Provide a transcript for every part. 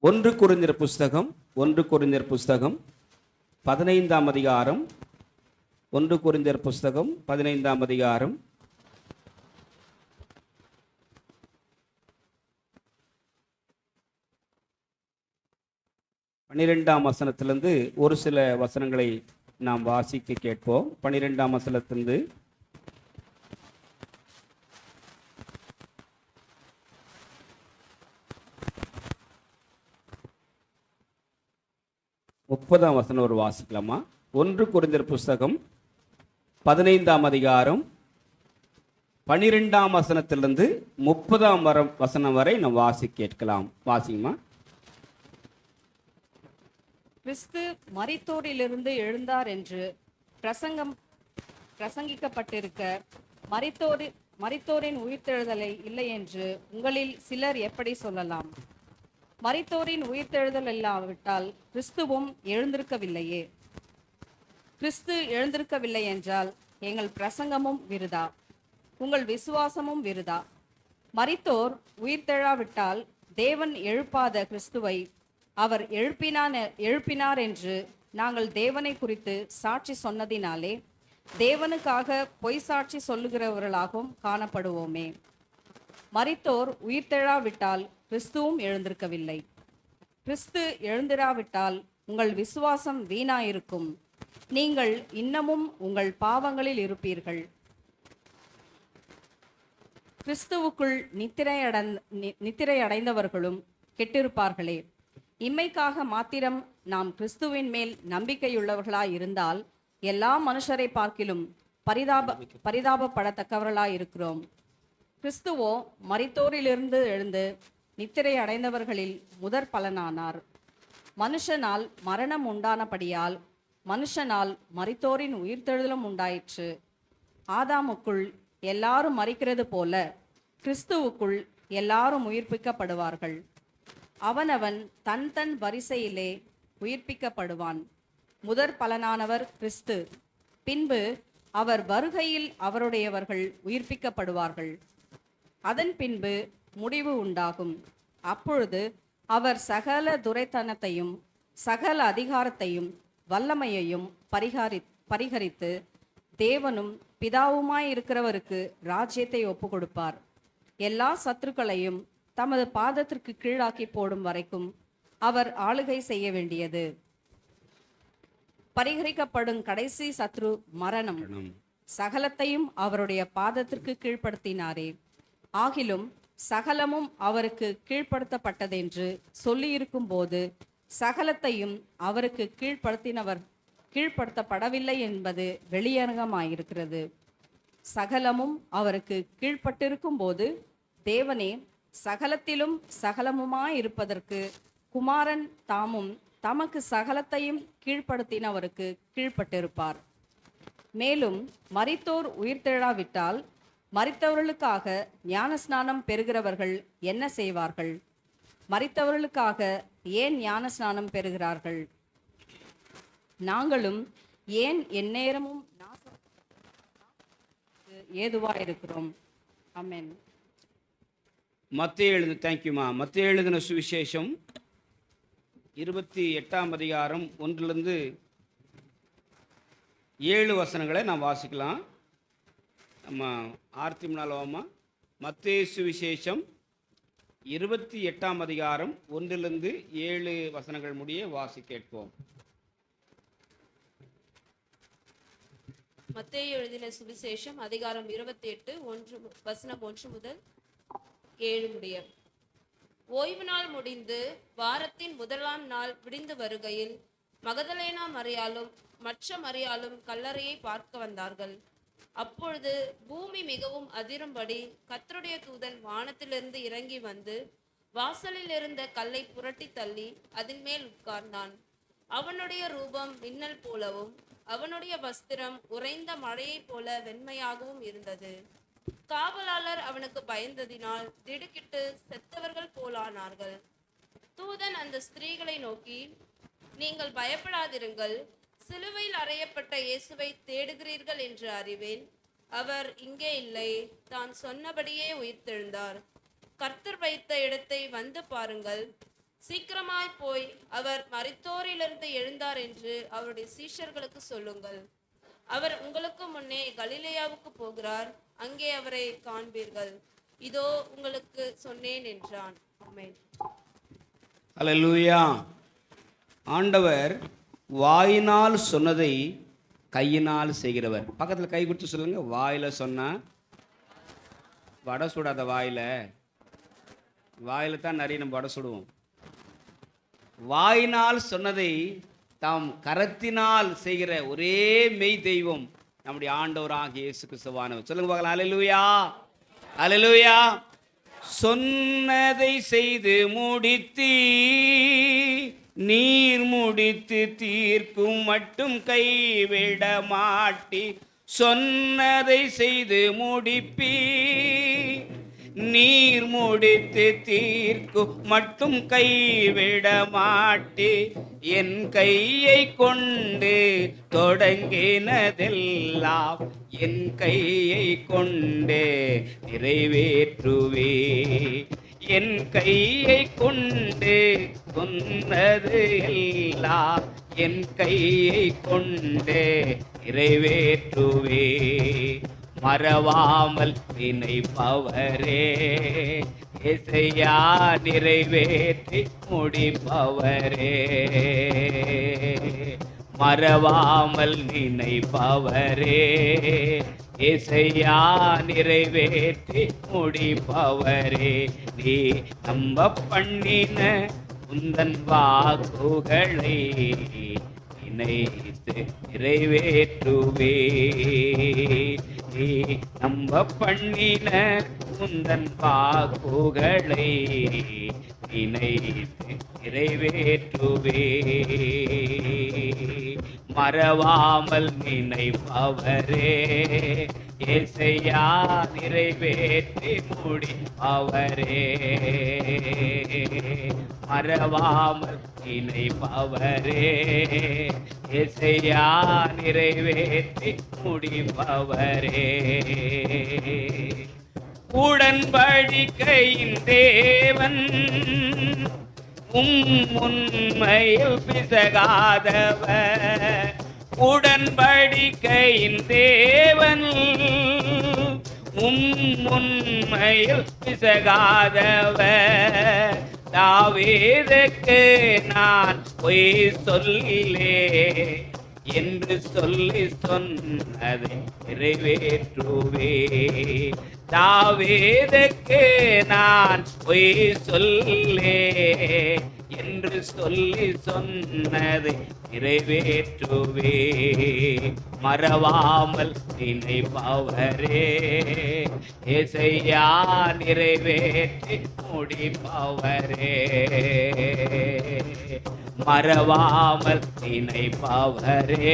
ஒன்று கொரிந்தியர் புஸ்தகம் 15ஆம் அதிகாரம். 1 கொரிந்தியர் புஸ்தகம் 15ஆம் அதிகாரம். 12ஆம் வசனத்திலிருந்து ஒரு சில வசனங்களை நாம் வாசிக்க கேட்போம். 12ஆம் வசனத்திலிருந்து 30ஆம் வசனம் ஒரு வாசிக்கலாமா? 1 கொரிந்தியர் புஸ்தகம் 15ஆம் அதிகாரம் 12ஆம் வசனத்திலிருந்து 30ஆம் வசனம் வரை நாம் கேட்கலாம். வாசிங்கம்மா. கிறிஸ்து மரித்தோரிலிருந்து எழுந்தார் என்று பிரசங்கிக்கப்பட்டிருக்க மரித்தோரின் உயிர்த்தெழுதலை இல்லை என்று உங்களில் சிலர் எப்படி சொல்லலாம்? மரித்தோரின் உயிர்த்தெழுதல் இல்லாவிட்டால் கிறிஸ்துவும் எழுந்திருக்கவில்லையே. கிறிஸ்து எழுந்திருக்கவில்லை என்றால் எங்கள் பிரசங்கமும் விருதா, உங்கள் விசுவாசமும் விருதா. மரித்தோர் உயிர்த்தெழாவிட்டால் தேவன் எழுப்பாத கிறிஸ்துவை அவர் எழுப்பினார் என்று நாங்கள் தேவனை குறித்து சாட்சி சொன்னதினாலே தேவனுக்காக பொய் சாட்சி சொல்லுகிறவர்களாகவும் காணப்படுவோமே. மரித்தோர் உயிர்த்தெழாவிட்டால் கிறிஸ்துவும் எழுந்திருக்கவில்லை. கிறிஸ்து எழுந்திராவிட்டால் உங்கள் விசுவாசம் வீணாயிருக்கும், நீங்கள் இன்னமும் உங்கள் பாவங்களில் இருப்பீர்கள். கிறிஸ்துவுக்குள் நித்திரை அடைந்தவர்களும் கெட்டிருப்பார்களே. இம்மைக்காக மாத்திரம் நாம் கிறிஸ்துவின் மேல் நம்பிக்கையுள்ளவர்களாய் இருந்தால் எல்லா மனுஷரை பார்க்கிலும் பரிதாபப்படத்தக்கவர்களாய் இருக்கிறோம். கிறிஸ்துவோ மரித்தோரிலிருந்து எழுந்து நித்திரை அடைந்தவர்களில் முதற் பலனானார். மனுஷனால் மரணம் உண்டானபடியால் மனுஷனால் மரித்தோரின் உயிர்த்தெழுதலும் உண்டாயிற்று. ஆதாமுக்குள் எல்லாரும் மரிக்கிறது போல கிறிஸ்துவுக்குள் எல்லாரும் உயிர்ப்பிக்கப்படுவார்கள். அவனவன் தன் தன் வரிசையிலே உயிர்ப்பிக்கப்படுவான். முதற் பலனானவர் கிறிஸ்து, பின்பு அவர் வருகையில் அவருடையவர்கள் உயிர்ப்பிக்கப்படுவார்கள். அதன் பின்பு முடிவு உண்டாகும். அப்பொழுது அவர் சகல துரைத்தனத்தையும் சகல அதிகாரத்தையும் வல்லமையையும் பரிகரித்து தேவனும் பிதாவுமாயிருக்கிறவருக்கு ராஜ்யத்தை ஒப்பு கொடுப்பார். எல்லா சத்துருக்களையும் தமது பாதத்திற்கு கீழாக்கி போடும் வரைக்கும் அவர் ஆளுகை செய்ய வேண்டியது. பரிகரிக்கப்படும் கடைசி சத்ரு மரணம். சகலத்தையும் அவருடைய பாதத்திற்கு கீழ்ப்படுத்தினாரே. ஆகிலும் சகலமும் அவருக்கு கீழ்ப்படுத்தப்பட்டதென்று சொல்லியிருக்கும் போது சகலத்தையும் அவருக்கு கீழ்ப்படுத்தப்படவில்லை என்பது வெளியரங்கமாயிருக்கிறது. சகலமும் அவருக்கு கீழ்ப்பட்டிருக்கும் போது தேவனே சகலத்திலும் சகலமுமாயிருப்பதற்கு குமாரன் தாமும் தமக்கு சகலத்தையும் கீழ்ப்படுத்தினவருக்கு கீழ்ப்பட்டிருப்பார். மேலும் மரித்தோர் உயிர்த்தெழாவிட்டால் மரித்தவர்களுக்காக ஞானஸ்நானம் பெறுகிறவர்கள் என்ன செய்வார்கள்? மரித்தவர்களுக்காக ஏன் ஞானஸ்நானம் பெறுகிறார்கள்? நாங்களும் ஏன் எந்நேரமும் ஏதுவாயிருக்கிறோம். ஆமென். மத்தேயு தேங்க்யூமா. மத்தேயு எழுதின சுவிசேஷம் 28ஆம் அதிகாரம் 1லிருந்து 7 வசனங்களை நாம் வாசிக்கலாம். நம்ம ஆர்த்தி முன்னாலவாமா. மத்தேயு சுவிசேஷம் 28ஆம் அதிகாரம் 1லிருந்து 7 வசனங்கள் முடிய கேட்போம். மத்தேயு எழுதின சுவிசேஷம் அதிகாரம் 28 வசனம் 1 முதல் 7 முடிய. ஓய்வு நாள் முடிந்து வாரத்தின் முதலாம் நாள் விடிந்து வருகையில் மகதலேனா மரியாளும் மற்ற மரியாளும் கல்லறையை பார்க்க வந்தார்கள். அப்பொழுது பூமி மிகவும் அதிரும்படி கர்த்தருடைய தூதன் வானத்திலிருந்து இறங்கி வந்து வாசலில் இருந்த கல்லை புரட்டி தள்ளி அதன் மேல் உட்கார்ந்தான். அவனுடைய ரூபம் மின்னல் போலவும் அவனுடைய வஸ்திரம் உறைந்த மழையை போல வெண்மையாகவும் இருந்தது. காவலாளர் அவனுக்கு பயந்ததினால் திடுக்கிட்டு செத்தவர்கள் போலானார்கள். தூதன் அந்த ஸ்திரீகளை நோக்கி, நீங்கள் பயப்படாதிருங்கள், சிலுவையில் அறையப்பட்ட இயேசுவை தேடுகிறீர்கள் என்று அறிவேன். அவர் இங்கே இல்லை, தான் சொன்னபடியே உயிர்த்தெழுந்தார். கர்த்தர் வைத்த இடத்தை வந்து பாருங்கள். சீக்கிரமாய் போய் அவர் மரித்தோரிலிருந்து எழுந்தார் என்று அவருடைய சீஷர்களுக்கு சொல்லுங்கள். அவர் உங்களுக்கு முன்னே கலிலேயாவுக்கு போகிறார், அங்கே அவரை காண்பீர்கள். இதோ உங்களுக்கு சொன்னேன் என்றான். ஆமென். அல்லேலூயா. ஆண்டவர் வாயினால் சொன்னதை கையினால் செய்கிறவர். பக்கத்தில் கை கொடுத்து சொல்லுங்க. வாயில சொன்னா வடை சுடாத. வாயில தான் நிறைய நம்ம வடை சுடுவோம். வாயினால் சொன்னதை தாம் கரத்தினால் செய்கிற ஒரே மெய் தெய்வம் நம்முடைய ஆண்டவராகிய இயேசு கிறிஸ்துவானவர். சொல்லுங்க பார்க்கலாம். அல்லேலூயா, அல்லேலூயா. சொன்னதை செய்து முடித்தி நீர் முடித்து தீர்க்கும் மட்டும் கைவிட மாட்டி. சொன்னதை செய்து முடிப்பி நீர் முடித்து தீர்க்கும் மட்டும் கைவிட மாட்டி. என் கையை கொண்டு தொடங்கினதெல்லாம் என் கையை கொண்டு நிறைவேற்றுவே. என் கையை கொண்டு சொன்னது எல்லாம் என் கையை கொண்டு நிறைவேற்றுவே. மறவாமல் நினைப்பவரே இசையா நிறைவேற்றி முடிப்பவரே. மறவாமல் நினைப்பவரே இசையா நிறைவேற்றி முடிப்பவரே. நீ நம்ப பண்ணின உந்தன் வாக்குகளை நினைத்து நிறைவேற்றுவே. நீ நம்ப பண்ணின உந்தன் வாக்குகளை நினைத்து நிறைவேற்றுவே. மறவாமல் நினைப்பவரே இசையா நிறைவேற்றி முடிப்பவரே. மறவாமல் நினைப்பவரே இசையா நிறைவேற்றி முடிப்பவரே. உடன்படிக்கையின் தேவன் உண்மையில் பிசகாதவர். உடன்படிக்கையின் தேவன் உண்மையில் பிசகாதவர். தாவீதுக்கு நான் பொய் சொல்லே என்று சொல்லி சொன்னதை நிறைவேற்றுவே. தாவீதுக்கு நான் பொய் சொல்லே என்று சொல்லி சொன்னதை நிறைவேற்றுவே. மறவாமல் நினைப்பவரே இசையா நிறைவேற்றி முடிப்பவரே. மறவாமல் நினைப்பவரே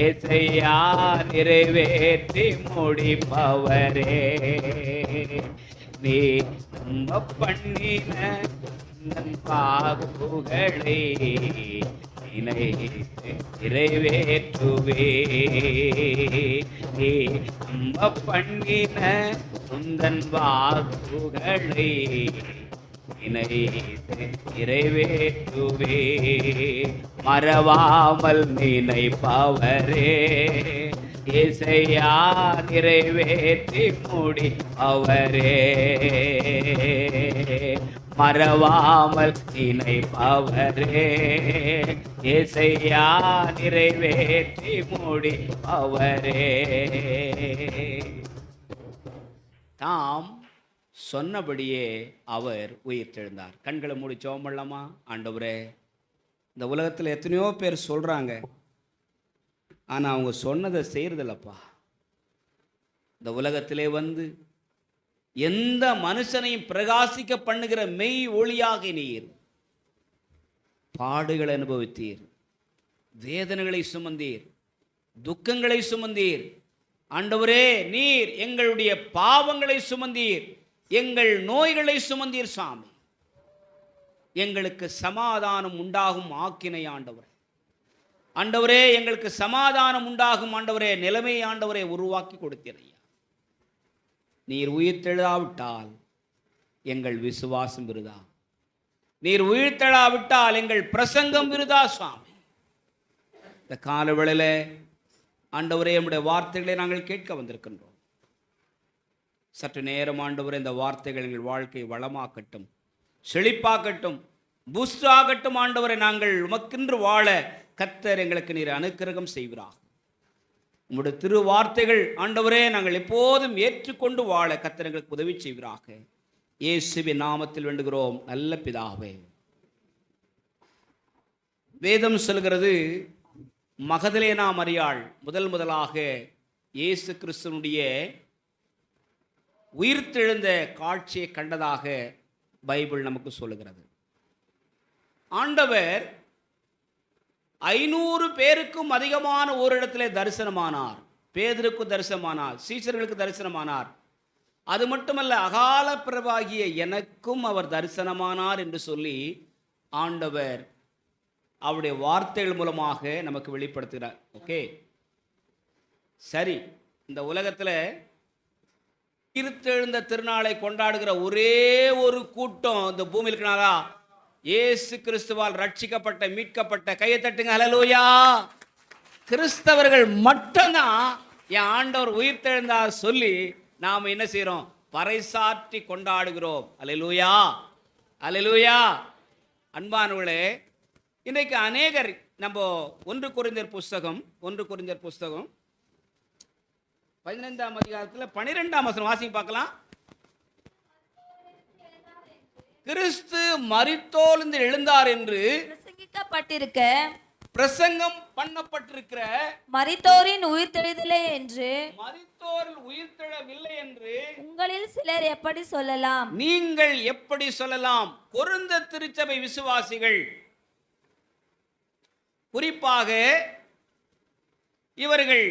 இசையா நிறைவேற்றி முடிப்பவரே. நீ நம்ப பண்ணின நன் வாக்குகளை நினைத்து நிறைவேற்றுவே. நீ நம்ப பண்ணின உந்தன் வாக்குகளை நினைத்து நிறைவேற்றுவே. மறவாமல் நினைப்பவரே இசையா நிறைவேற்றி முடிப்பவரே. மறவாமல் நினைப்பவரே இசையா நிறைவேற்றி முடிப்பவரே. தாம் சொன்னபடியே அவர் உயிர்த்தெழுந்தார். கண்களை மூடி ஜெபம் பண்ணலாமா? ஆண்டவரே, இந்த உலகத்தில் எத்தனையோ பேர் சொல்கிறாங்க, ஆனால் அவங்க சொன்னதை செய்கிறதில்லப்பா. இந்த உலகத்திலே வந்து எந்த மனுஷனையும் பிரகாசிக்க பண்ணுகிற மெய் ஒளியாக நீர் பாடுகளை அனுபவித்தீர், வேதனைகளை சுமந்தீர், துக்கங்களை சுமந்தீர். ஆண்டவரே, நீர் எங்களுடைய பாவங்களை சுமந்தீர், எங்கள் நோய்களை சுமந்தீர். சாமி, எங்களுக்கு சமாதானம் உண்டாகும் ஆக்கினை ஆண்டவரே. ஆண்டவரே, எங்களுக்கு சமாதானம் உண்டாகும் ஆண்டவரே நிலைமை ஆண்டவரே உருவாக்கி கொடுத்தீர். நீர் உயிர்த்தெழுதாவிட்டால் எங்கள் விசுவாசம் விருதா. நீர் உயிர்த்தெழாவிட்டால் எங்கள் பிரசங்கம் விருதா சுவாமி. இந்த கால வேளையில ஆண்டவரே, நம்முடைய வார்த்தைகளை நாங்கள் கேட்க வந்திருக்கின்றோம். சற்று நேரம் ஆண்டவரே, இந்த வார்த்தைகள் எங்கள் வாழ்க்கை வளமாக்கட்டும், செழிப்பாக்கட்டும், பூஸ்ட் ஆகட்டும். ஆண்டவரை, நாங்கள் உமக்கென்று வாழ கர்த்தர் எங்களுக்கு நீர் அனுக்கிரகம் செய்வீராக. உம்முடைய திரு வார்த்தைகள் ஆண்டவரே நாங்கள் எப்போதும் ஏற்றுக்கொண்டு வாழ கர்த்தர் எங்களுக்கு உதவி செய்வீராக. இயேசுவின் நாமத்தில் வேண்டுகிறோம் நல்ல பிதாவே. வேதம் சொல்கிறது, மகதலேனா மரியாள் முதலாக இயேசு கிறிஸ்துவனுடைய உயிர்த்தெழுந்த காட்சியை கண்டதாக பைபிள் நமக்கு சொல்லுகிறது. ஆண்டவர் 500 பேருக்கும் அதிகமான ஓரிடத்திலே தரிசனமானார். பேதுருக்கு தரிசனமானார், சீசர்களுக்கு தரிசனமானார். அது மட்டுமல்ல, அகால பிரபாகிய எனக்கும் அவர் தரிசனமானார் என்று சொல்லி ஆண்டவர் அவருடைய வார்த்தைகள் மூலமாக நமக்கு வெளிப்படுத்துகிறார். ஓகே, சரி. இந்த உலகத்தில் உயிர்த்தெழுந்த திருநாளை கொண்டாடுகிற ஒரே ஒரு கூட்டம் இந்த பூமியில் இருக்கிறாரா? இயேசு கிறிஸ்துவால் ரட்சிக்கப்பட்ட, மீட்கப்பட்ட, கையை தட்டுங்க ஹல்லேலூயா, கிறிஸ்தவர்கள் மட்டும்தான் என் ஆண்டவர் உயிர்த்தெழுந்தார் சொல்லி நாம் என்ன செய்கிறோம்? பறைசாற்றி கொண்டாடுகிறோம். ஹல்லேலூயா, ஹல்லேலூயா. அன்பானவர்களே, இன்றைக்கு அநேகர் நம்ம 1 கொரிந்தியர் புஸ்தகம் 15ஆம் அதிகாரத்தில் 12ஆம் வசனம் வாசிங்க பார்க்கலாம். கிறிஸ்து மரித்தோலிருந்து எழுந்தார் என்று பிரசங்கிக்கப்பட்டிருக்க, பிரசங்கம் பண்ணப்பட்டிருக்கிற மரித்தோரின் உயிர்த்தெழுதலே என்று, மரித்தோரில் உயிர்த்தெழவில்லை என்று உங்களில் சிலர் எப்படி சொல்லலாம்? நீங்கள் எப்படி சொல்லலாம்? கொரிந்த திருச்சபை விசுவாசிகள், குறிப்பாக இவர்கள்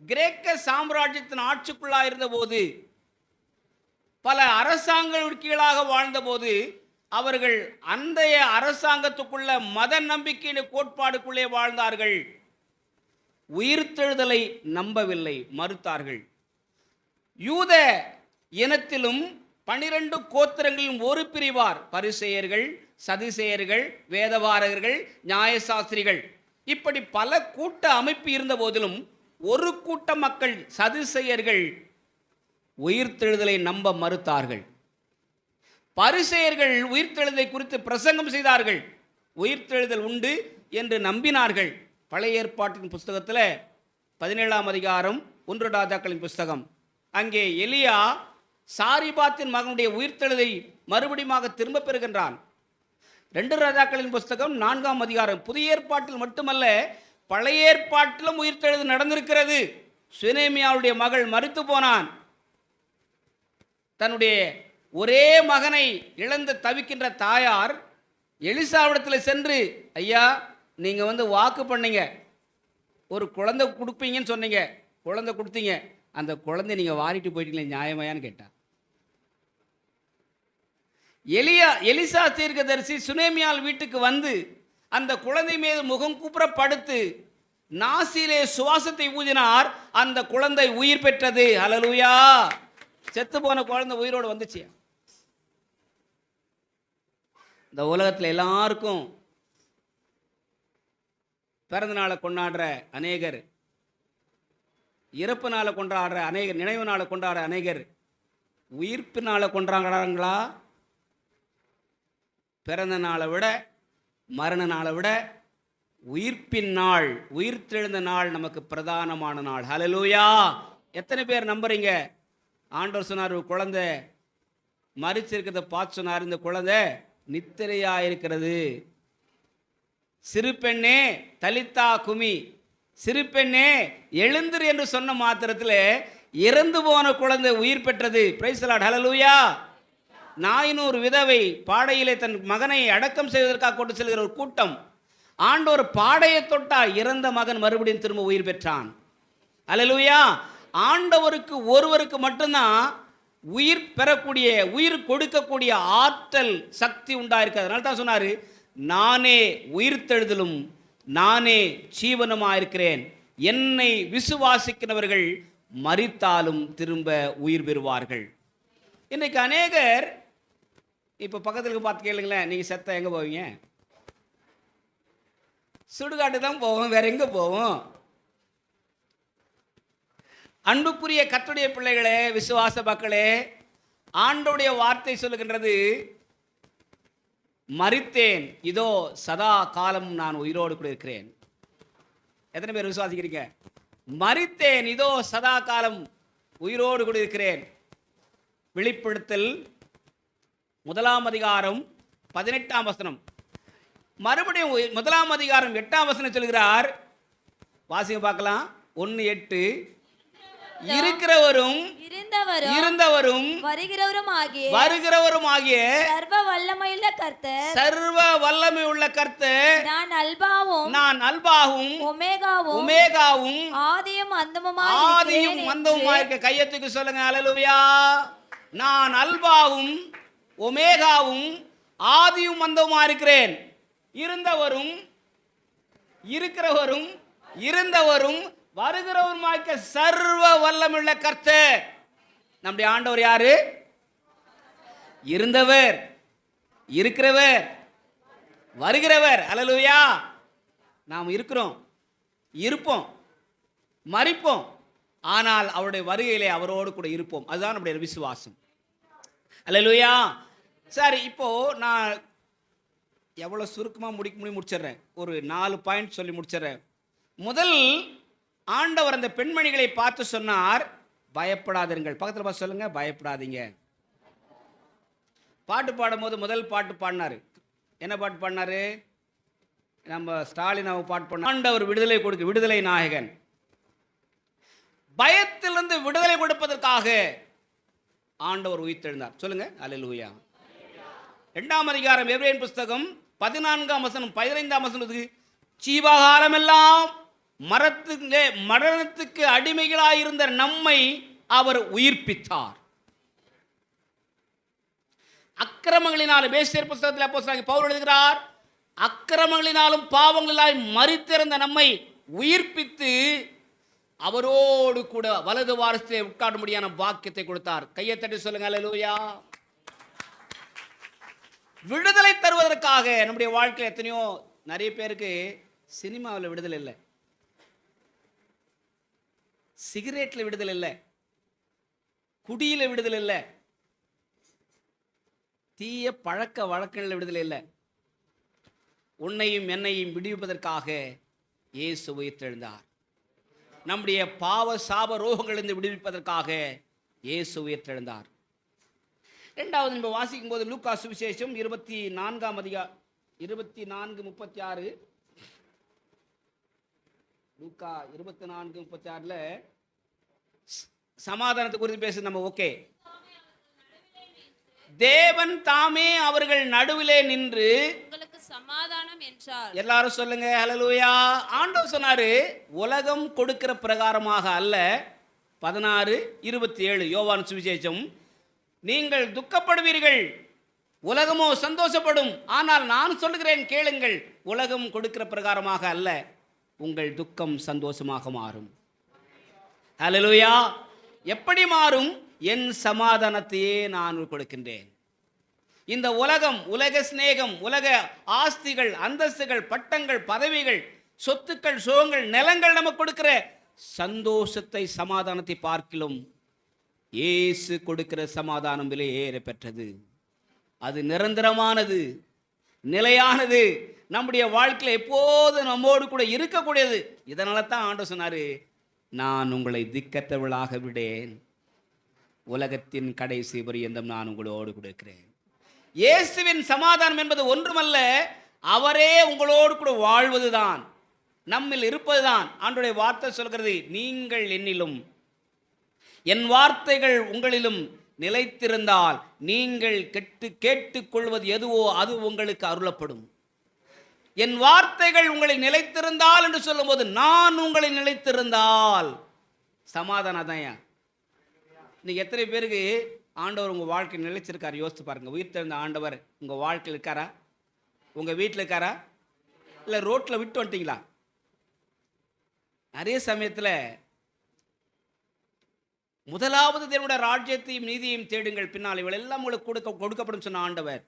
கிரேக்க சாம்ராஜ்யத்தின் ஆட்சிக்குள்ளாக இருந்தபோது, பல அரசாங்கங்கள் கீழாக வாழ்ந்தபோது, அவர்கள் அந்த அரசாங்கத்துக்குள்ள மத நம்பிக்கையின் கோட்பாடுக்குள்ளே வாழ்ந்தார்கள். உயிர்த்தெழுதலை நம்பவில்லை, மறுத்தார்கள். யூத இனத்திலும் 12 கோத்திரங்களிலும் ஒரு பிரிவார் பரிசேயர்கள், சதுசேயர்கள், வேதபாரகர்கள், நியாயசாஸ்திரிகள், இப்படி பல கூட்ட அமைப்பு இருந்த போதிலும் ஒரு கூட்ட மக்கள் சதுசேயர்கள் உயிர்த்தெழுதலை நம்ப மறுத்தார்கள். பரிசேயர்கள் உயிர்த்தெழுதலை குறித்து பிரசங்கம் செய்தார்கள். உயிர்த்தெழுதல் உண்டு என்று நம்பினார்கள். பழைய ஏற்பாட்டின் புஸ்தகத்தில் 17ஆம் அதிகாரம் 1 ராஜாக்களின் புஸ்தகம், அங்கே எலியா சாரிபாத்தின் மகனுடைய உயிர்த்தெழுதை மறுபடியும் திரும்ப பெறுகின்றான். 2 ராஜாக்களின் புஸ்தகம் 4ஆம் அதிகாரம். புதிய ஏற்பாட்டில் மட்டுமல்ல, பழைய ஏற்பாட்டிலும் உயிர்த்தெழுது நடந்திருக்கிறது. சுனேமியாவுடைய மகள் மரித்து போனான். தன்னுடைய ஒரே மகனை இழந்து தவிக்கின்ற தாயார் எலிசாவிடத்தில் சென்று, ஐயா, நீங்கள் வாக்கு பண்ணீங்க, ஒரு குழந்தை கொடுப்பீங்கன்னு சொன்னீங்க, குழந்தை கொடுத்தீங்க, அந்த குழந்தை நீங்கள் வாரிட்டு போயிட்டீங்களே, நியாயமையான்னு கேட்டார். எலிசா தீர்க்கதரிசி சுனேமியால் வீட்டுக்கு வந்து அந்த குழந்தை மீது முகம் கூப்புற படுத்து நாசிலே சுவாசத்தை ஊதினார். அந்த குழந்தை உயிர் பெற்றது. ஹல்லேலூயா. செத்து போன குழந்தை உயிரோடு வந்துச்சு. இந்த உலகத்தில் எல்லாருக்கும் பிறந்த நாளை கொண்டாடுற அநேகர், இறப்பு நாளை கொண்டாடுற அநேகர், நினைவு நாளை கொண்டாடுற அநேகர் உயிர்ப்பு நாளை கொண்டாடுறாங்களா? பிறந்த நாளை விட, மரண நாளை விட உயிர்ப்பின் நாள், உயிர்த்தெழுந்த நாள் நமக்கு பிரதானமான நாள். ஹல்லேலூயா. எத்தனை பேர் நம்புறீங்க? ஆண்டவர் சொன்னார், குழந்தை மரிச்சிருக்கிறத பார்த்து சொன்னார், இந்த குழந்தை நித்திரையா இருக்கிறது. சிறு பெண்ணே தலித்தா குமி, சிறு பெண்ணே எழுந்திரு என்று சொன்ன மாத்திரத்தில் இறந்து போன குழந்தை உயிர் பெற்றது. Praise the Lord. ஹல்லேலூயா. நாயினூர் விதவை பாடையிலே தன் மகனை அடக்கம் செய்வதற்காக கொண்டு செல்கிற ஒரு கூட்டம். ஆண்டவர் பாடையை தொட்டா இறந்த மகன் மறுபடியும் திரும்ப உயிர் பெற்றான். ஹல்லேலூயா. ஆண்டவருக்கு ஒருவருக்கு மட்டும்தான் உயிர் பெறக்கூடிய, உயிர் கொடுக்கக்கூடிய ஆற்றல், சக்தி உண்டாயிருக்கு. அதனால தான் சொன்னார், நானே உயிர்த்தெழுதலும் நானே ஜீவனுமாக இருக்கிறேன். என்னை விசுவாசிக்கிறவர்கள் மரித்தாலும் திரும்ப உயிர் பெறுவார்கள். இன்றைக்கு அநேகர் இப்போ பக்கத்துக்கு பார்த்து கேளுங்களேன், நீங்கள் செத்தா எங்கே போவீங்க? சுடுகாட்டு தான் போவோம், வேற எங்கே போவோம்? அன்புக்குரிய கர்த்தருடைய பிள்ளைகளே, விசுவாச மக்களே, ஆண்டவருடைய வார்த்தை சொல்லுகின்றது, மரித்தேன், இதோ சதா காலம் நான் உயிரோடு கூட இருக்கிறேன். எத்தனை பேர் விசுவாசிக்கிறீங்க? மரித்தேன், இதோ சதா காலம் உயிரோடு கூட இருக்கிறேன். வெளிப்படுத்தல் 1 அதிகாரம் 18 வசனம். மறுபடியும் 1 அதிகாரம் 8 வசனம் சொல்கிறார். வாசிங்க பார்க்கலாம். 1:8. இருக்கிறவரும் இருந்தவரும் வருகிறவரும் ஆகிய சர்வ வல்லமையுள்ள கர்த்தர் நான் அல்பாவும் ஒமேகாவும் ஆதியும் அந்தமுமாய் இருக்க. கையத்துக்கு சொல்லுங்க அல்லேலூயா. நான் அல்பாவும் ஒமேகாவும் ஆதியும் அந்தமுமாய் இருக்கிறேன். இருந்தவரும் இருக்கிறவரும் இருந்தவரும் வருகிறவருமாய்க்க சர்வ வல்லமுள்ள கர்த்தர். நம்முடைய ஆண்டவர் யாரு? இருந்தவர், இருக்கிறவர், வருகிறவர். அல்லேலூயா. நாம் இருக்கிறோம், இருப்போம், மரிப்போம், ஆனால் அவருடைய வருகையிலே அவரோடு கூட இருப்போம். அதுதான் நம்முடைய விசுவாசம். அல்லேலூயா. சரி, இப்போ நான் எவ்வளோ சுருக்கமாக முடிச்சிடுறேன். ஒரு 4 பாயிண்ட் சொல்லி முடிச்சிடுறேன். முதல், ஆண்டவர் அந்த பெண்மணிகளை பார்த்து சொன்னார், பயப்படாதீர்கள். பக்கத்தில் பார்த்து சொல்லுங்க, பயப்படாதீங்க. பாட்டு பாடும்போது முதல் பாட்டு பாடினாரு. என்ன பாட்டு பாடினாரு? நம்ம ஸ்டாலின் அவங்க பாட்டு பாடினார். ஆண்டவர் விடுதலை கொடுக்க, விடுதலை நாயகன். பயத்திலிருந்து விடுதலை கொடுப்பதற்காக ஆண்டவர் உயிர்த்தெழுந்தார். சொல்லுங்க அல்லேலூயா. 2 அதிகாரம் எபிரேயர் புஸ்தகம் 14 வசனம் 15 வசனத்துக்கு, ஜீவகாலமெல்லாம் மரணத்துக்கு அடிமைகளாயிருந்த நம்மை அவர் உயிர்ப்பித்தார். அக்கிரமங்களினாலும், பேசியர் புஸ்தகத்தில் அப்போஸ்தலனாகிய பவுல் எழுதுகிறார், அக்கிரமங்களினாலும் பாவங்களினாலும் மரித்திருந்த நம்மை உயிர்ப்பித்து அவரோடு கூட வலது வாரத்திலே உட்காரும்படியான பாக்கியத்தை கொடுத்தார். கையை தட்டி சொல்லுங்க அல்லேலூயா. விடுதலை தருவதற்காக நம்முடைய வாழ்க்கையில் எத்தனையோ நிறைய பேருக்கு சினிமாவில் விடுதலை இல்லை, சிகரெட்டில் விடுதலை இல்லை, குடியில் விடுதலை இல்லை, தீய பழக்க வழக்கங்களில் விடுதலை இல்லை. உன்னையும் என்னையும் விடுவிப்பதற்காக இயேசு உயிர்த்தெழுந்தார். நம்முடைய பாவ சாப ரோகங்களிலிருந்து விடுவிப்பதற்காக இயேசு உயிர்த்தெழுந்தார். 2வது நம்ம வாசிக்கும் போது லூக்கா சுவிசேஷம் 24 அதிகாரம் 24:36. லூக்கா 24:36 சமாதானத்தை குறித்து பேச நம்ம ஓகே. தேவன் தாமே அவர்கள் நடுவிலே நின்று உங்களுக்கு சமாதானம் என்றார். எல்லாரும் சொல்லுங்க ஹல்லேலூயா. ஆண்டவர் சொன்னாரு, உலகம் கொடுக்கிற பிரகாரமாக அல்ல. 16:27 யோவான் சுவிசேஷம், நீங்கள் துக்கப்படுவீர்கள், உலகமோ சந்தோஷப்படும். ஆனால் நான் சொல்லுகிறேன் கேளுங்கள், உலகம் கொடுக்கிற பிரகாரமாக அல்ல, உங்கள் துக்கம் சந்தோஷமாக மாறும். ஹல்லேலூயா. எப்படி மாறும்? என் சமாதானத்தையே நான் கொடுக்கின்றேன். இந்த உலகம், உலக சிநேகம், உலக ஆஸ்திகள், அந்தஸ்துகள், பட்டங்கள், பதவிகள், சொத்துக்கள், சுகங்கள், நிலங்கள் நமக்கு கொடுக்கிற சந்தோஷத்தை, சமாதானத்தை பார்க்கிலும் இயேசு கொடுக்கிற சமாதானம் விலையேற பெற்றது. அது நிரந்தரமானது, நிலையானது, நம்முடைய வாழ்க்கையில் எப்போது நம்மோடு கூட இருக்கக்கூடியது. இதனால தான் ஆண்டவர் சொன்னாரு, நான் உங்களை திக்கற்றவளாக விடேன், உலகத்தின் கடைசி பரியந்தம் நான் உங்களோடு கூட இருக்கிறேன். இயேசுவின் சமாதானம் என்பது ஒன்றுமல்ல, அவரே உங்களோடு கூட வாழ்வதுதான், நம்மில் இருப்பதுதான். ஆண்டவருடைய வார்த்தை சொல்கிறது, நீங்கள் என்னிலும் என் வார்த்தைகள் உங்களிலும் நிலைத்திருந்தால் நீங்கள் கேட்டுக்கொள்வது எதுவோ அது உங்களுக்கு அருளப்படும். என் வார்த்தைகள் உங்களை நிலைத்திருந்தால் என்று சொல்லும்போது, நான் உங்களை நிலைத்திருந்தால் சமாதானம் தான். இன்னைக்கு எத்தனை பேருக்கு ஆண்டவர் உங்கள் வாழ்க்கை நிலைச்சிருக்காரு? யோசித்து பாருங்க. உயிர்த்தெழுந்த ஆண்டவர் உங்கள் வாழ்க்கையில் இருக்காரா? உங்கள் வீட்டில் இருக்காரா? இல்லை ரோட்டில் விட்டு வந்துட்டீங்களா? நிறைய சமயத்தில் முதலாவது தேவனுடைய ராஜ்யத்தையும் நீதியையும் தேடுங்கள், பின்னால் இவள் எல்லாம் உங்களுக்கு கொடுக்கப்படும் சொன்ன ஆண்டவர்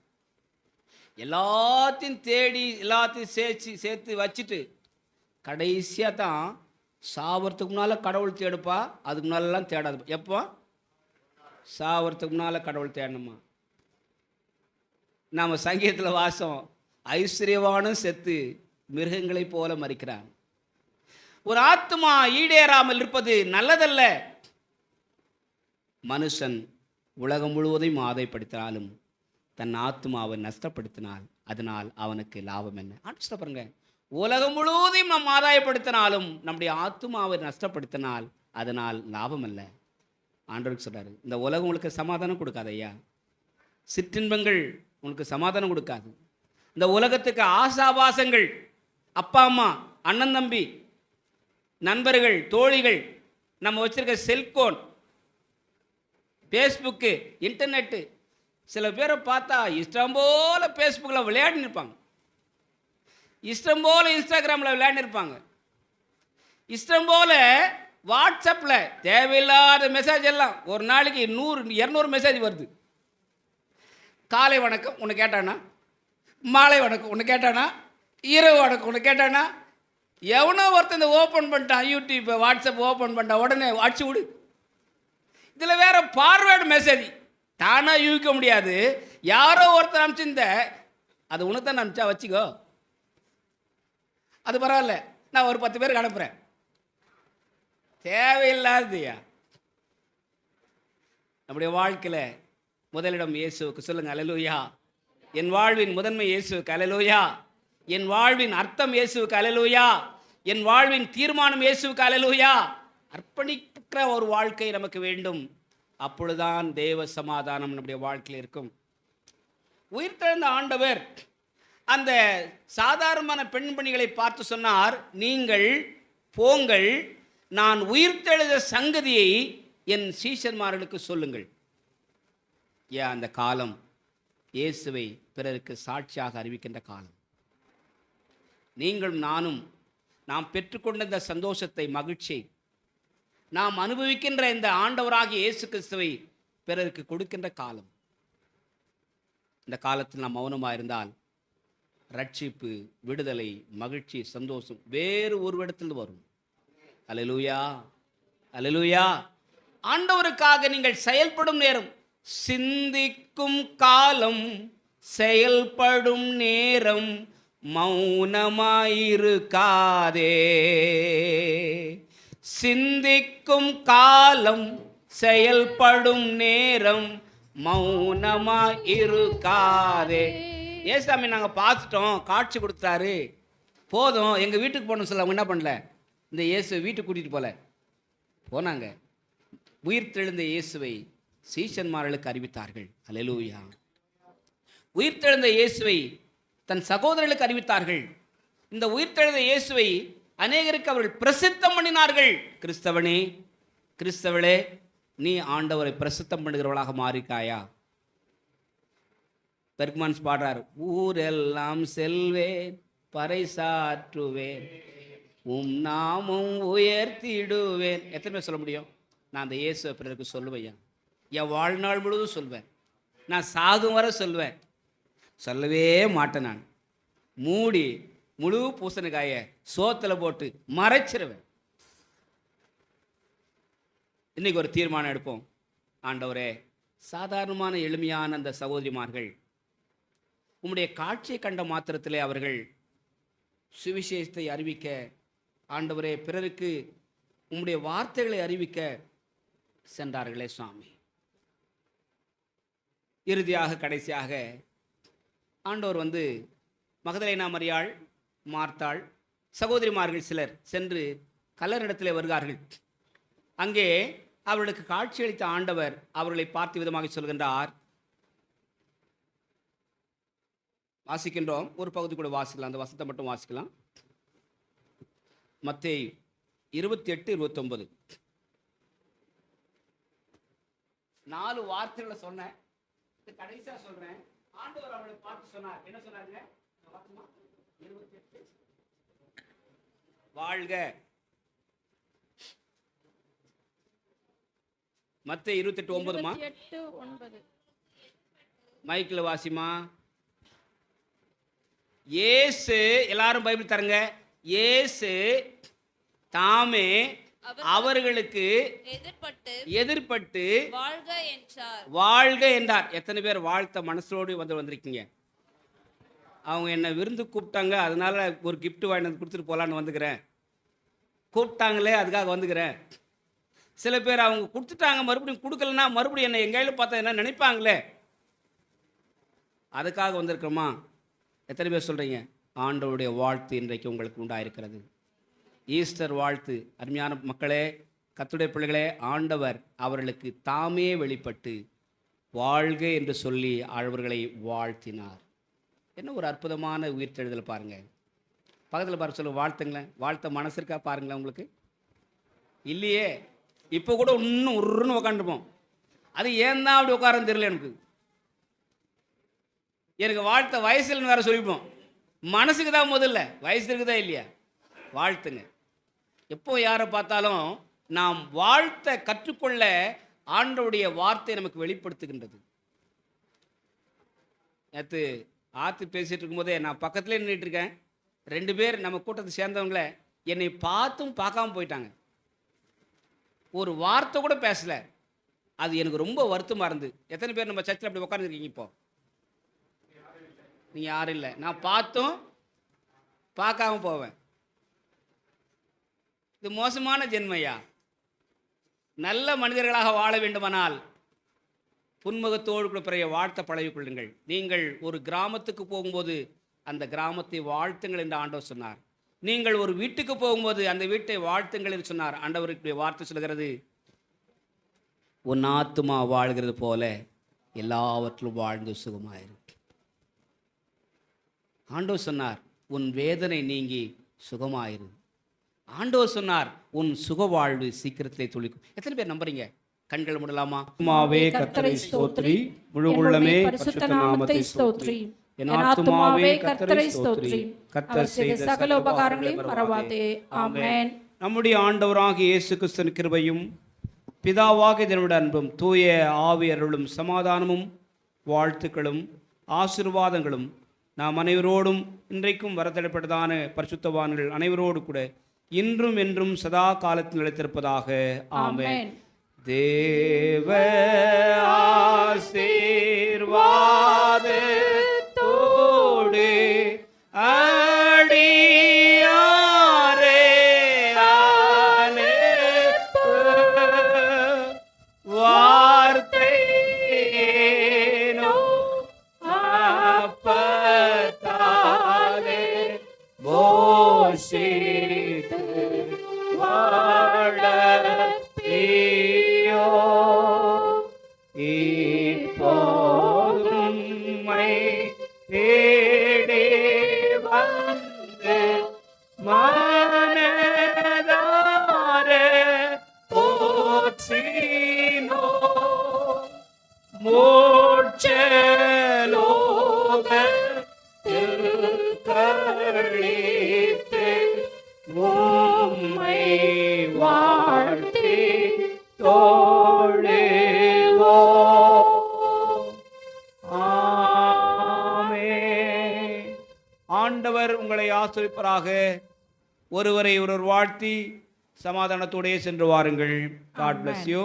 எல்லாத்தையும் தேடி எல்லாத்தையும் சேர்த்து வச்சுட்டு கடைசியாக தான் சாவறதுக்கு முன்னால் கடவுள் தேடுப்பா, அதுக்கு முன்னாலெல்லாம் தேடாது. எப்போ? சாவறதுக்கு முன்னால் கடவுள் தேடணுமா? நாம் சங்கீதத்தில் வாசம், ஐஸ்வர்யவானும் செத்து மிருகங்களைப் போல மறிக்கிறான். ஒரு ஆத்மா ஈடேறாமல் இருப்பது நல்லதல்ல. மனுஷன் உலகம் முழுவதையும் ஆதாயப்படுத்தினாலும் தன் ஆத்மாவை நஷ்டப்படுத்தினால் அதனால் அவனுக்கு லாபம் என்ன? ஆட்சி பாருங்க, உலகம் முழுவதையும் நாம் ஆதாயப்படுத்தினாலும் நம்முடைய ஆத்மாவை நஷ்டப்படுத்தினால் அதனால் லாபம் அல்ல. ஆண்டவருக்கு சொல்றாரு, இந்த உலகம் உங்களுக்கு சமாதானம் கொடுக்காது ஐயா. சிற்றின்பங்கள் உங்களுக்கு சமாதானம் கொடுக்காது. இந்த உலகத்துக்கு ஆசாபாசங்கள், அப்பா அம்மா, அண்ணன் தம்பி, நண்பர்கள், தோழிகள், நம்ம வச்சிருக்க செல்போன், ஃபேஸ்புக்கு, இன்டர்நெட்டு. சில பேரை பார்த்தா இஷ்டம் போல ஃபேஸ்புக்கில் விளையாடின்னு இருப்பாங்க, இஷ்டம் போல இன்ஸ்டாகிராமில் விளையாடின்னு இருப்பாங்க, இஷ்டம் போல வாட்ஸ்அப்பில் தேவையில்லாத மெசேஜ் எல்லாம். ஒரு நாளைக்கு 100-200 மெசேஜ் வருது. காலை வணக்கம் ஒன்று கேட்டானா, மாலை வணக்கம் ஒன்று கேட்டானா, இரவு வணக்கம் ஒன்று கேட்டானா. எவனோ ஒருத்தன் இந்த ஓப்பன் பண்ணிட்டான், யூடியூப் வாட்ஸ்அப் ஓப்பன் பண்ணிட்டான், உடனே அடிச்சு விடு. இதில் வேற ஃபார்வேர்டு மெசேஜ் தானாக யூகிக்க முடியாது. யாரோ ஒருத்தர் அனுப்பிச்சிருந்த அது உனக்கு தான் அனுப்பிச்சா வச்சுக்கோ, அது பரவாயில்ல, நான் ஒரு 10 பேருக்கு அனுப்புகிறேன். தேவையில்லாததுயா. நம்முடைய வாழ்க்கையில் முதலிடம் இயேசுவுக்கு. சொல்லுங்க அல்லேலூயா. என் வாழ்வின் முதன்மை இயேசுவுக்கு அல்லேலூயா. என் வாழ்வின் அர்த்தம் இயேசுவுக்கு அல்லேலூயா. என் வாழ்வின் தீர்மானம் இயேசுவுக்கு அல்லேலூயா. அர்ப்பணிக்கிற ஒரு வாழ்க்கை நமக்கு வேண்டும். அப்பொழுதுதான் தேவ சமாதானம் நம்முடைய வாழ்க்கையில் இருக்கும். உயிர்த்தெழுந்த ஆண்டவர் அந்த சாதாரணமான பெண்மணிகளை பார்த்து சொன்னார், நீங்கள் போங்கள், நான் உயிர்த்தெழுத சங்கதியை என் சீஷன்மார்களுக்கு சொல்லுங்கள். ஏன் அந்த காலம் இயேசுவை பிறருக்கு சாட்சியாக அறிவிக்கின்ற காலம். நீங்களும் நானும் நாம் பெற்றுக்கொண்ட இந்த சந்தோஷத்தை, மகிழ்ச்சியை, நாம் அனுபவிக்கின்ற இந்த ஆண்டவராகிய இயேசு கிறிஸ்துவை பிறருக்கு கொடுக்கின்ற காலம். இந்த காலத்தில் நாம் மௌனமாக இருந்தால் ரட்சிப்பு, விடுதலை, மகிழ்ச்சி, சந்தோஷம் வேறு ஒரு இடத்தில் வரும். அல்லேலூயா, அல்லேலூயா. ஆண்டவருக்காக நீங்கள் செயல்படும் நேரம், சிந்திக்கும் காலம், செயல்படும் நேரம், மௌனமாயிருக்காதே. சிந்திக்கும் காலம், செயல்படும் நேரம், மௌனமாயிருக்காதே. ஏசாமி நாங்கள் பார்த்துட்டோம், காட்சி கொடுத்தாரு, போதும், எங்கள் வீட்டுக்கு போகணும்னு சொல்ல. அவங்க என்ன பண்ணல? இந்த இயேசுவை வீட்டுக்கு கூட்டிகிட்டு போல போனாங்க. உயிர்த்தெழுந்த இயேசுவை சீஷன்மார்களுக்கு அறிவித்தார்கள். அல்லேலூயா. உயிர்த்தெழுந்த இயேசுவை தன் சகோதரர்களுக்கு அறிவித்தார்கள். இந்த உயிர்த்தெழுந்த இயேசுவை அநேகருக்கு அவர்கள் பிரசித்தம் பண்ணினார்கள். கிறிஸ்தவனே, கிறிஸ்தவளே, நீ ஆண்டவரை பிரசித்தம் பண்ணுகிறவளாக மாறிக்காயா? பெர்க்மான்ஸ் பாடுறார், ஊரெல்லாம் செல்வேன், பறைசாற்றுவேன், உம் நாமும் உயர்த்திடுவேன். எத்தனை பேர் சொல்ல முடியும்? நான் அந்த இயேசுவை பிறருக்கு சொல்லுவேன். என் வாழ்நாள் முழுவதும் சொல்வேன். நான் சாகும் வரை சொல்வேன். சொல்லவே மாட்டேன். நான் மூடி முழு பூசணிக்காயை சோத்தில் போட்டு மறைச்சிருவேன். இன்னைக்கு ஒரு தீர்மானம் எடுப்போம். ஆண்டவரே, சாதாரணமான எளிமையான அந்த சகோதரிமார்கள் உம்முடைய காட்சியை கண்ட மாத்திரத்திலே அவர்கள் சுவிசேஷத்தை அறிவிக்க, ஆண்டவரே, பிறருக்கு உம்முடைய வார்த்தைகளை அறிவிக்க சென்றார்களே சுவாமி. இறுதியாக கடைசியாக ஆண்டவர் மகதலேனா மரியாள், மார்த்தாள், சகோதரிமார்கள் சிலர் சென்று கல்லறிடத்திலே வருகிறார்கள். அங்கே அவர்களுக்கு காட்சியளித்த ஆண்டவர் அவர்களை பார்த்து விதமாக சொல்கின்றார். வாசிக்கின்றோம், ஒரு பகுதி கூட வாசிக்கலாம், அந்த வசனத்தை மட்டும் வாசிக்கலாம். மத்தேயு 28-29 4 வார்த்தைகளை சொன்னேன். கடைசியா சொல்றேன். ஆண்டவர் அவளை பார்த்து சொன்னார். என்ன சொன்னாங்க? 28 வாழ்க. மத்தேயு 28:9 மைக்கில் வாசிமா. இயேசு, எல்லாரும் பைபிள் தரங்க. இயேசு தாமே அவர்களுக்கு எதிர்பட்டு வாழ்க என்றார். வாழ்க என்றார். எத்தனை பேர் வாழ்த்த மனசோடு வந்திருக்கீங்க? அவங்க என்னை விருந்து கூப்பிட்டாங்க, அதனால ஒரு கிஃப்ட் வாங்கி வந்து கொடுத்துட்டு போகலான்னு வந்துக்கிறேன். கூப்பிட்டாங்களே அதுக்காக வந்துக்கிறேன். சில பேர் அவங்க கொடுத்துட்டாங்க, மறுபடியும் கொடுக்கலன்னா மறுபடியும் என்னை எங்கேயும் பார்த்தா என்ன நினைப்பாங்களே, அதுக்காக வந்திருக்கிறோமா? எத்தனை பேர் சொல்கிறீங்க? ஆண்டவருடைய வாழ்த்து இன்றைக்கு உங்களுக்கு உண்டாயிருக்கிறது. ஈஸ்டர் வாழ்த்து. அருமையான மக்களே, கர்த்தருடைய பிள்ளைகளே, ஆண்டவர் அவர்களுக்கு தாமே வெளிப்பட்டு வாழ்க என்று சொல்லி அவர்களை வாழ்த்தினார். என்ன ஒரு அற்புதமான உயிர்த்தெழுதல் பாருங்கள். பக்கத்தில் பாருங்க, சொல்லுங்க, வாழ்த்துங்களேன். வாழ்த்த மனசு இருக்கா பாருங்களேன் உங்களுக்கு? இல்லையே. இப்போ கூட இன்னும் உருன்னு உக்காந்துருப்போம். அது ஏன் தான் அப்படி உட்காரன்னு தெரியல எனக்கு வாழ்த்த வயசுலன்னு வேற சொல்லிப்போம். மனசுக்கு தான் முதல்ல, வயசு இருக்குதா இல்லையா? வாழ்த்துங்க. எப்போ யாரை பார்த்தாலும் நாம் வாழ்த்த கற்றுக்கொள்ள ஆண்டவருடைய வார்த்தை நமக்கு வெளிப்படுத்துகின்றது. நேற்று ஆற்று பேசிகிட்டு இருக்கும்போதே நான் பக்கத்துலேயே நின்றுட்டு இருக்கேன். 2 பேர் நம்ம கூட்டத்தை சேர்ந்தவங்கள என்னை பார்த்தும் பார்க்காம போயிட்டாங்க. ஒரு வார்த்தை கூட பேசலை. அது எனக்கு ரொம்ப வருத்தமாக இருந்து. எத்தனை பேர் நம்ம சர்ச்சில் அப்படி உட்காந்துருக்கீங்க? இப்போ நீங்கள் யாரும் இல்லை. நான் பார்த்தும் பார்க்காம போவேன். இது மோசமான ஜென்மையா? நல்ல மனிதர்களாக வாழ வேண்டுமானால் புன்முகத்தோடு கூட பிறைய வாழ்த்த பழகிக்கொள்ளுங்கள். நீங்கள் ஒரு கிராமத்துக்கு போகும்போது அந்த கிராமத்தை வாழ்த்துங்கள் என்று ஆண்டவர் சொன்னார். நீங்கள் ஒரு வீட்டுக்கு போகும்போது அந்த வீட்டை வாழ்த்துங்கள் என்று சொன்னார். ஆண்டவருடைய வார்த்தை சொல்கிறது, உன் ஆத்துமா வாழ்கிறது போல எல்லாவற்றிலும் வாழ்ந்து சுகமாயிரு. ஆண்டவர் சொன்னார், உன் வேதனை நீங்கி சுகமாயிரு. ஆண்டவர் சொன்னார், உன் சுக வாழ்வு சீக்கிரத்திலே துளிக்கும். எத்தனை பேர் நம்புறீங்க? கண்கள் மூடலாமா? ஆத்துமாவே கர்த்தரை ஸ்தோத்திரி, முழு உள்ளமே பரிசுத்த நாமத்தை ஸ்தோத்திரி. என் ஆத்துமாவே கர்த்தரை ஸ்தோத்திரி, கர்த்தர் செய்த சகல உபகாரங்களையும் மறவாதே. ஆமென். நம்முடைய ஆண்டவராகிய இயேசு கிறிஸ்துவின் கிருபையும் பிதாவாகிய தேவனுடைய அன்பும் தூய ஆவி அருளும் சமாதானமும் வாழ்த்துக்களும் ஆசீர்வாதங்களும் நாம் அனைவரோடும் இன்றைக்கும் வரத்தடைப்பட்டதான பரிசுத்தவான்கள் அனைவரோடு கூட இன்றும் என்றும் சதா காலத்தில் நிலைத்திருப்பதாக. ஆமென். தேவ ஆசீர்வாதத்தோடு அடியாரே அனுப்பு வார்த்தை அப்பத்தாலே போஷித்து வாழப்பியோ இப்போதும் மை தேடி வந்து மனதார போற்றினோ மோட்சலோகத்தில் கழித்து உம்மை வாழ்த்தி தோழுவோ. ஆமென். ஆண்டவர் உங்களை ஆசீர்வதிப்பாராக. ஒருவரை ஒருவர் வாழ்த்தி சமாதானத்தோடே சென்று வாருங்கள். God bless you.